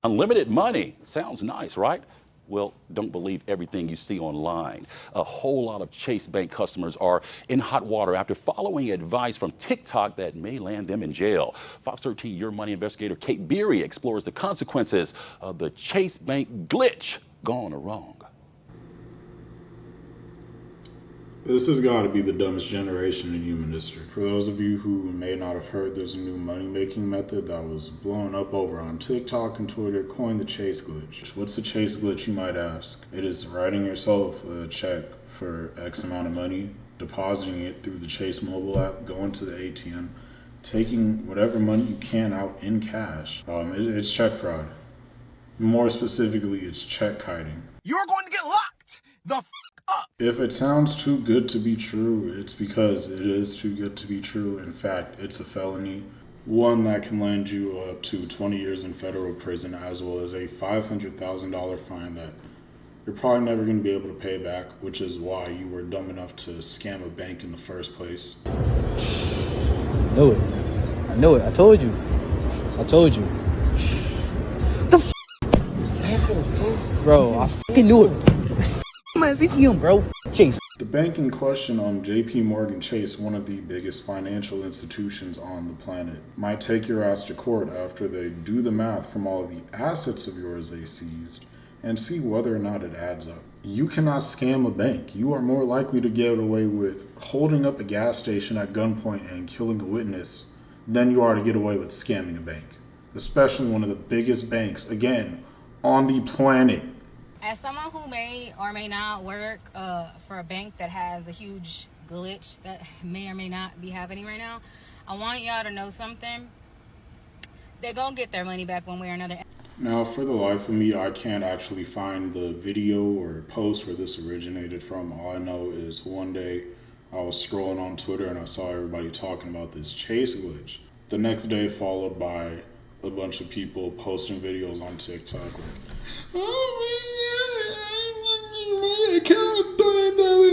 Unlimited money. Sounds nice, right? Well, don't believe everything you see online. A whole lot of Chase Bank customers are in hot water after following advice from TikTok that may land them in jail. Fox 13 Your Money investigator Kate Beery explores the consequences of the Chase Bank glitch gone wrong. This has got to be the dumbest generation in human history. For those of you who may not have heard, there's a new money-making method that was blowing up over on TikTok and Twitter, coined the Chase glitch. What's the Chase glitch, you might ask? It is writing yourself a check for X amount of money, depositing it through the Chase mobile app, going to the ATM, taking whatever money you can out in cash. It's check fraud. More specifically, it's check kiting. You're going to get locked the f*** up. If it sounds too good to be true, it's because it is too good to be true. In fact, it's a felony, one that can land you up to 20 years in federal prison, as well as a $500,000 fine that you're probably never going to be able to pay back, which is why you were dumb enough to scam a bank in the first place. I knew it. I told you. Bro, I fucking knew it. My ATM, bro. Chase. The bank in question, JP Morgan Chase, one of the biggest financial institutions on the planet, might take your ass to court after they do the math from all of the assets of yours they seized and see whether or not it adds up. You cannot scam a bank. You are more likely to get away with holding up a gas station at gunpoint and killing a witness than you are to get away with scamming a bank, especially one of the biggest banks, again, on the planet. As someone who may or may not work for a bank that has a huge glitch that may or may not be happening right now, I want y'all to know something. They're going to get their money back one way or another. Now, for the life of me, I can't actually find the video or post where this originated from. All I know is one day I was scrolling on Twitter and I saw everybody talking about this Chase glitch. The next day followed by a bunch of people posting videos on TikTok like, oh my God, I can't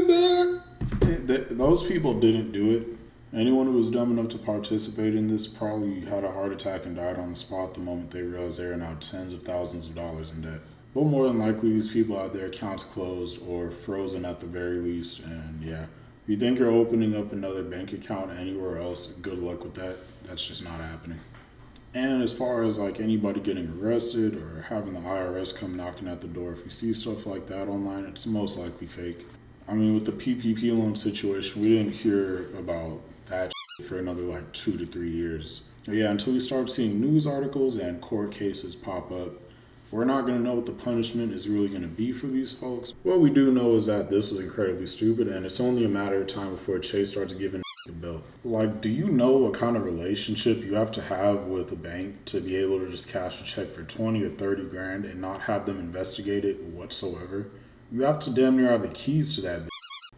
back. Those people didn't do it. Anyone who was dumb enough to participate in this probably had a heart attack and died on the spot the moment they realized they are now tens of thousands of dollars in debt. But more than likely, these people had their accounts closed or frozen at the very least. And yeah, if you think you're opening up another bank account anywhere else, good luck with that. That's just not happening. And as far as like anybody getting arrested or having the IRS come knocking at the door, if you see stuff like that online, it's most likely fake. I mean, with the PPP loan situation, we didn't hear about that for another like 2 to 3 years. But yeah, until we start seeing news articles and court cases pop up, we're not going to know what the punishment is really going to be for these folks. What we do know is that this was incredibly stupid, and it's only a matter of time before Chase starts giving a bill. Like, do you know what kind of relationship you have to have with a bank to be able to just cash a check for 20 or 30 grand and not have them investigate it whatsoever? You have to damn near have the keys to that.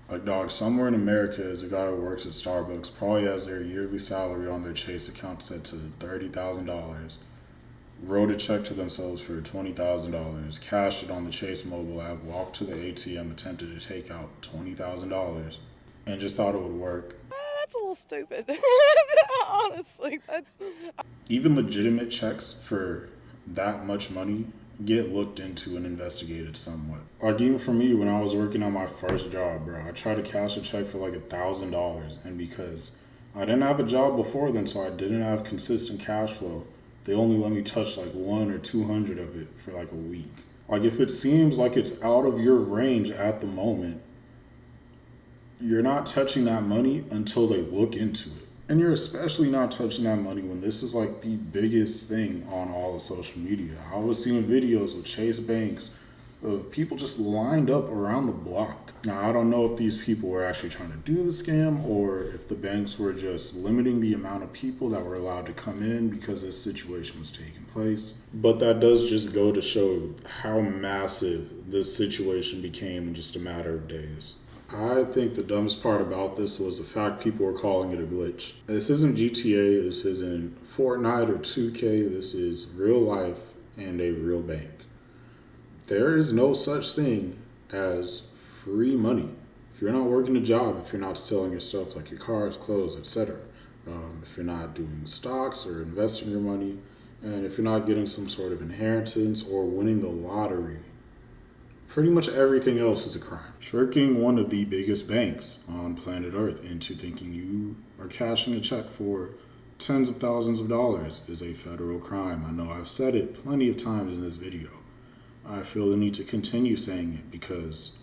Like, dog, somewhere in America is a guy who works at Starbucks, probably has their yearly salary on their Chase account set to $30,000, wrote a check to themselves for $20,000, cashed it on the Chase mobile app, walked to the ATM, attempted to take out $20,000, and just thought it would work. That's a little stupid. Honestly, that's... Even legitimate checks for that much money get looked into and investigated somewhat. Like, even for me, when I was working on my first job, bro, I tried to cash a check for like $1,000, and because I didn't have a job before then, so I didn't have consistent cash flow, they only let me touch like 100 or 200 of it for like a week. Like, if it seems like it's out of your range at the moment, you're not touching that money until they look into it. And you're especially not touching that money when this is like the biggest thing on all of social media. I was seeing videos with Chase banks of people just lined up around the block. Now, I don't know if these people were actually trying to do the scam or if the banks were just limiting the amount of people that were allowed to come in because this situation was taking place. But that does just go to show how massive this situation became in just a matter of days. I think the dumbest part about this was the fact people were calling it a glitch. This isn't GTA, this isn't Fortnite or 2K, this is real life and a real bank. There is no such thing as free money. If you're not working a job, if you're not selling your stuff like your cars, clothes, etc., if you're not doing stocks or investing your money, And if you're not getting some sort of inheritance or winning the lottery, pretty much everything else is a crime. Tricking one of the biggest banks on planet Earth into thinking you are cashing a check for tens of thousands of dollars is a federal crime. I know I've said it plenty of times in this video. I feel the need to continue saying it because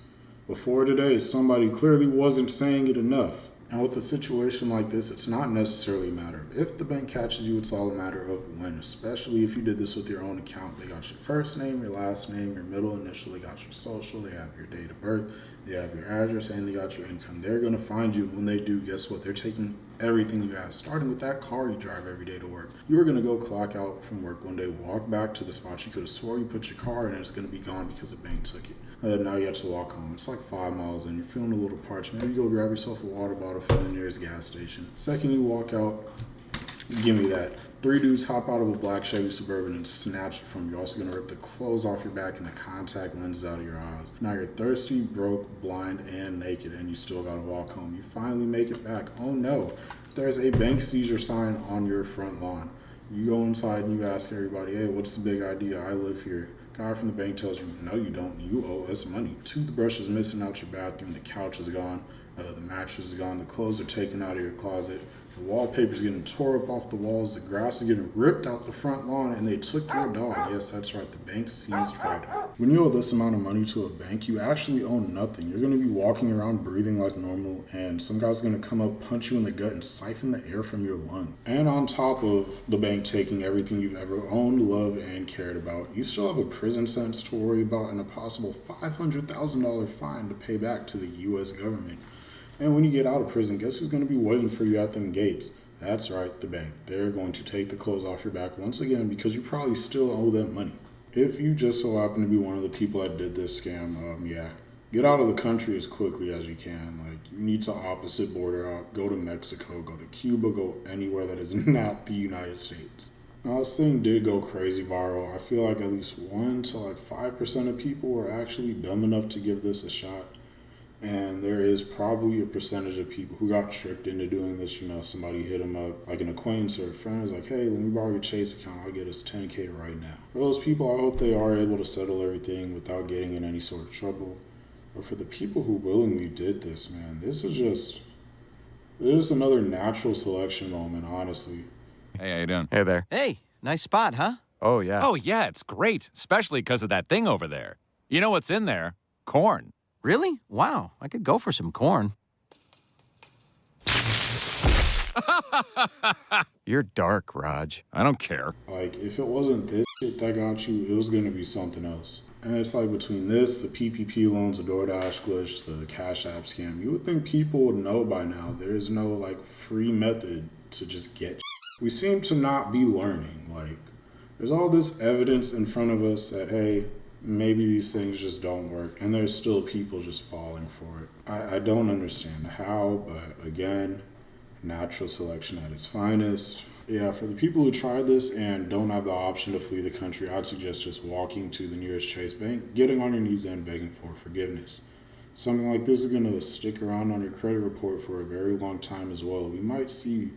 before today, somebody clearly wasn't saying it enough. And with a situation like this, it's not necessarily a matter of if the bank catches you, it's all a matter of when, especially if you did this with your own account. They got your first name, your last name, your middle initial, they got your social, they have your date of birth, they have your address, and they got your income. They're going to find you, and when they do, guess what? They're taking everything you have, starting with that car you drive every day to work. You were going to go clock out from work one day, walk back to the spot you could have swore you put your car in, and it's going to be gone because the bank took it. Now you have to walk home. It's like 5 miles and you're feeling a little parched. Maybe you go grab yourself a water bottle from the nearest gas station. Second you walk out, give me that. 3 dudes hop out of a black Chevy Suburban and snatch it from you. You're also going to rip the clothes off your back and the contact lenses out of your eyes. Now you're thirsty, broke, blind, and naked, and you still got to walk home. You finally make it back. Oh no, there's a bank seizure sign on your front lawn. You go inside and you ask everybody, hey, what's the big idea? I live here. Guy from the bank tells you, no, you don't. You owe us money. Toothbrush is missing out your bathroom. The couch is gone. The mattress is gone. The clothes are taken out of your closet. The wallpaper's getting tore up off the walls. The grass is getting ripped out the front lawn. And they took your dog. Yes, that's right. The bank seized Fido. When you owe this amount of money to a bank, you actually own nothing. You're going to be walking around breathing like normal. And some guy's going to come up, punch you in the gut, and siphon the air from your lung. And on top of the bank taking everything you've ever owned, loved, and cared about, you still have a prison sentence to worry about and a possible $500,000 fine to pay back to the U.S. government. And when you get out of prison, guess who's going to be waiting for you at them gates? That's right, the bank. They're going to take the clothes off your back once again because you probably still owe them money. If you just so happen to be one of the people that did this scam, get out of the country as quickly as you can. Like, you need to opposite border out, go to Mexico, go to Cuba, go anywhere that is not the United States. Now, this thing did go crazy viral. I feel like at least 1 to 5% of people were actually dumb enough to give this a shot. And there is probably a percentage of people who got tricked into doing this. You know, somebody hit them up, like an acquaintance or a friend was like, hey, let me borrow your Chase account. I'll get us $10K right now. For those people, I hope they are able to settle everything without getting in any sort of trouble. But for the people who willingly did this, man, this is just another natural selection moment, honestly. Hey, how you doing? Hey there. Hey, nice spot, huh? Oh, yeah. Oh, yeah, it's great, especially because of that thing over there. You know what's in there? Corn. Really? Wow, I could go for some corn. You're dark, Raj. I don't care. Like, if it wasn't this shit that got you, it was going to be something else. And it's like between this, the PPP loans, the DoorDash glitch, the Cash App scam, you would think people would know by now. There's no, like, free method to just get shit. We seem to not be learning. Like, there's all this evidence in front of us that, hey, maybe these things just don't work, and there's still people just falling for it. I don't understand how, but again, natural selection at its finest. Yeah, for the people who try this and don't have the option to flee the country, I'd suggest just walking to the nearest Chase bank, getting on your knees and begging for forgiveness. Something like this is going to stick around on your credit report for a very long time as well. We might see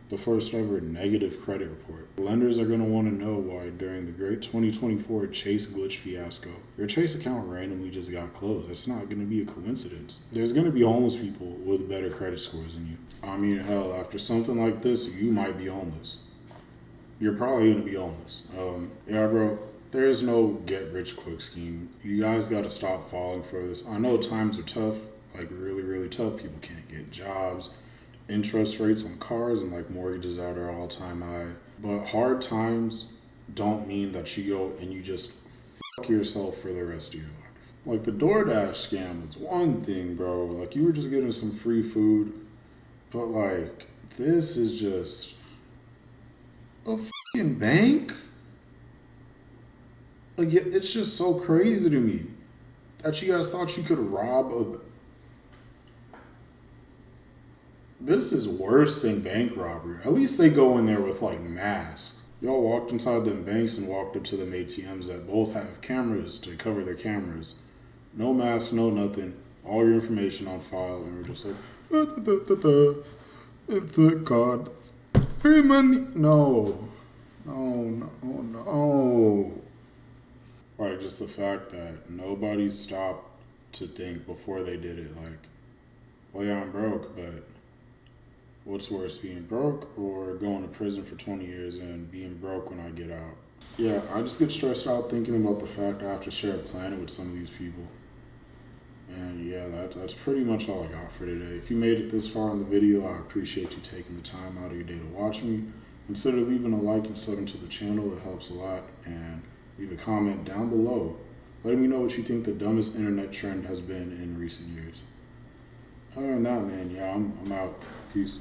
the first ever negative credit report. Lenders are going to want to know why during the great 2024 Chase glitch fiasco, your Chase account randomly just got closed. It's not going to be a coincidence. There's going to be homeless people with better credit scores than you. I mean, hell, after something like this, you might be homeless. You're probably going to be homeless. Yeah, bro, there's no get rich quick scheme. You guys got to stop falling for this. I know times are tough, like really, really tough. People can't get jobs. Interest rates on cars and like mortgages are at an all-time high. But hard times don't mean that you go and you just fuck yourself for the rest of your life. Like the DoorDash scam was one thing, bro. Like you were just getting some free food. But like this is just a fucking bank? Like it's just so crazy to me that you guys thought you could rob a... This is worse than bank robbery. At least they go in there with like masks. Y'all walked inside them banks and walked up to them ATMs that both have cameras to cover their cameras. No mask, no nothing. All your information on file, and we're just like, thank God. Free money. No. No, no. Like, just the fact that nobody stopped to think before they did it. Like, well, yeah, I'm broke, but what's worse, being broke or going to prison for 20 years and being broke when I get out? Yeah, I just get stressed out thinking about the fact I have to share a planet with some of these people. And yeah, that's pretty much all I got for today. If you made it this far in the video, I appreciate you taking the time out of your day to watch me. Consider leaving a like and subbing to the channel. It helps a lot. And leave a comment down below letting me know what you think the dumbest internet trend has been in recent years. Other than that, man, yeah, I'm out. Peace.